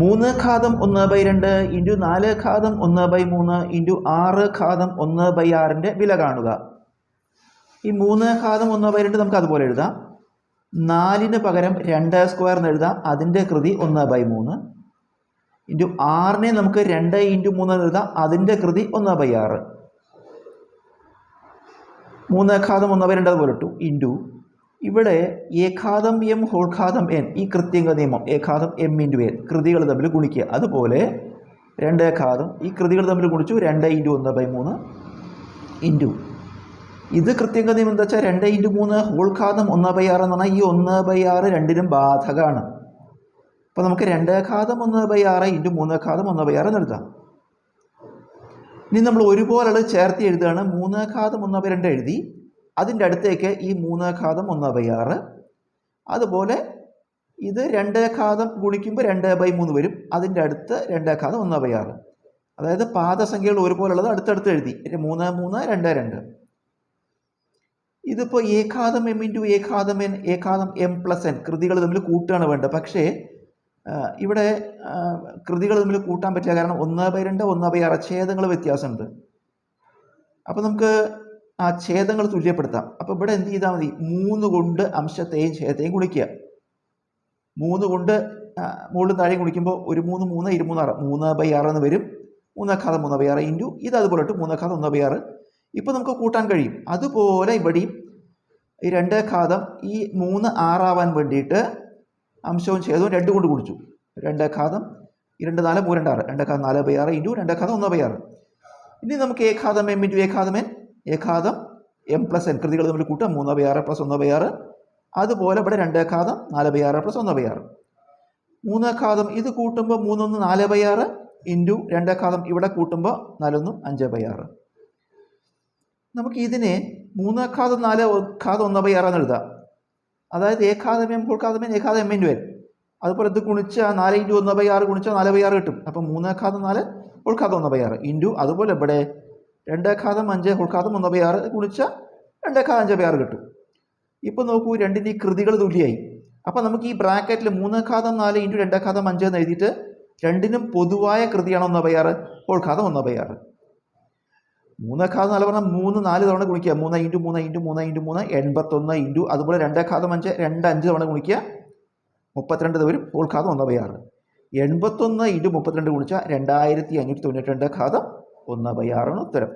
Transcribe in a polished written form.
3 ഘാതം 1/2 into 4 ഘാതം 1/3 into 6 ഘാതം 1/6ൻ്റെ വില കാണുക. ഈ 3 ഘാതം 1/2 നമുക്ക് അതുപോലെ എഴുതാം. 4 പകരം 2 സ്ക്വയർ എന്ന് എഴുതാം. അതിൻ്റെ കൃതി 1/3 ഇൻറ്റു 6 നമുക്ക് 2 ഇൻറ്റു 3 എന്ന് എഴുതാം. അതിൻ്റെ കൃതി 1/6. 3 ഘാതം 1/2 അതുപോലെ ഇട്ടു. ഇൻറ്റു ഇവിടെ എ ഘാതം എം ഹോൾ ഘാതം എൻ, ഈ കൃത്യങ്ക നിയമം എ ഘാതം എം ഇൻറ്റു എൻ, കൃതികൾ തമ്മിൽ ഗുണിക്കുക. അതുപോലെ 2 ഘാതം ഈ കൃതികൾ തമ്മിൽ ഗുണിച്ചു 2 ഇൻറ്റു 1/3 ഇൻറ്റു ഇത് കൃത്യങ്ക നിയമം എന്താ വെച്ചാൽ 2 ഇൻറ്റു 3 ഹോൾ ഘാതം 1/6 എന്ന് പറഞ്ഞാൽ ഈ 1/6 രണ്ടിനും ബാധകമാണ്. അപ്പോൾ നമുക്ക് 2 ഘാതം 1/6 ഇൻറ്റു 3 ഘാതം 1/6 എന്ന് എഴുതാം. ഇനി നമ്മൾ ഒരുപോലെ ചേർത്ത് എഴുതുകയാണ്. 3 ഘാതം 1/2 എഴുതി, അതിൻ്റെ അടുത്തേക്ക് ഈ 3 ഘാതം 1/6, അതുപോലെ ഇത് 2 ഘാതം ഗുണിക്കുമ്പോൾ 2/3 വരും. അതിൻ്റെ അടുത്ത് 2 ഘാതം 1/6, അതായത് പാദസംഖ്യകൾ ഒരുപോലെ ഉള്ളത് അടുത്തടുത്ത് എഴുതി. 3 3 2 2. ഇതിപ്പോൾ എ ഘാതം എം ഇൻറ്റു എ ഘാതം എൻ, എ ഘാതം എം പ്ലസ് എൻ, കൃതികൾ തമ്മിൽ കൂട്ടുകയാണ് വേണ്ടത്. പക്ഷേ ഇവിടെ കൃതികൾ തമ്മിൽ കൂട്ടാൻ പറ്റില്ല, കാരണം 1/2 1/6 ഛേദങ്ങൾ വ്യത്യാസമുണ്ട്. അപ്പോൾ നമുക്ക് ആ ഛേദങ്ങൾ തുല്യപ്പെടുത്താം. അപ്പോൾ ഇവിടെ എന്ത് ചെയ്താൽ മതി, 3 കൊണ്ട് അംശത്തെയും ഛേദത്തെയും ഗുണിക്കുക. 3 കൊണ്ട് മുകളിൽ താഴെയും ഗുണിക്കുമ്പോൾ 1 3 3 26 3/6 എന്ന് വരും. 3 ഘാതം 1/6 ഇൻറ്റു ഇത് അതുപോലെ ഇട്ട് 3 ഘാതം 1/6. ഇപ്പോൾ നമുക്ക് കൂട്ടാൻ കഴിയും. അതുപോലെ ഇവിടെയും ഈ 2 ഘാതം ഈ 3 6 ആവാൻ വേണ്ടിയിട്ട് അംശവും ഛേദവും 2 കൊണ്ട് ഗുണിച്ചു. 2 ഘാതം 2 4 3 2 6 2 ഘാതം 4/6 ഇൻറ്റു 2 ഘാതം 1/6. ഇനി നമുക്ക് എ ഘാതം എം ഇൻറ്റു എ ഘാതം എൻ, എ ഘാതം എം പ്ലസ് എൻ, കൃതികൾ തമ്മിൽ കൂട്ടാം. 3/6 പ്ലസ് 1/6. അതുപോലെ ഇവിടെ 2 ഘാതം 4/6 പ്ലസ് 1/6. 3 ഘാതം ഇത് കൂട്ടുമ്പോൾ 3 1 4/6 ഇൻറ്റു 2 ഘാതം ഇവിടെ കൂട്ടുമ്പോൾ 4 1 5/6. നമുക്ക് ഇതിനെ 3 ഘാതം 4 ഘാതം 1/6 എന്ന് എഴുതാം. അതായത് എ ഘാതം എം ഹോൾ ഘാതം എൻ, എ ഘാതം എം ഇൻറ്റു എൻ. അതുപോലെ ഇത് ഗുണിച്ചാൽ 4 ഇൻറ്റു 1/6 ഗുണിച്ചാൽ 4/6 കിട്ടും. അപ്പം 3 ഘാതം 4 ഹോൾ ഘാതം 1/6 ഇൻറ്റു അതുപോലെ ഇവിടെ 2 ഘാതം 5 ഹോൾ ഘാതം 1/6 ഗുണിച്ചാൽ 2 ഘാതം 5/6 കിട്ടും. ഇപ്പോൾ നോക്കൂ, രണ്ടിൻ്റെ ഈ കൃതികൾ തുല്യമായി. അപ്പോൾ നമുക്ക് ഈ ബ്രാക്കറ്റിൽ 3 ഘാതം 4 ഇൻറ്റു 2 ഘാതം 5 എന്ന് എഴുതിയിട്ട് രണ്ടിനും പൊതുവായ കൃതിയാണ് 1/6 ഹോൾ ഘാതം 1/6. 3 ഘാതം 4 പറഞ്ഞാൽ 3 4 തവണ ഗുണിക്കുക. 3 ഇൻറ്റു 3 ഇൻറ്റു 3 ഇൻറ്റു 3 81 ഇൻറ്റു അതുപോലെ 2 ഘാതം 5 2 5 തവണ ഗുണിക്കുക, 32 വരും. ഹോൾ ഘാതം 1/6. 81 ഇൻറ്റു 32 ഗുണിച്ചാൽ 2592 ഘാതം 1/6 ഉത്തരം.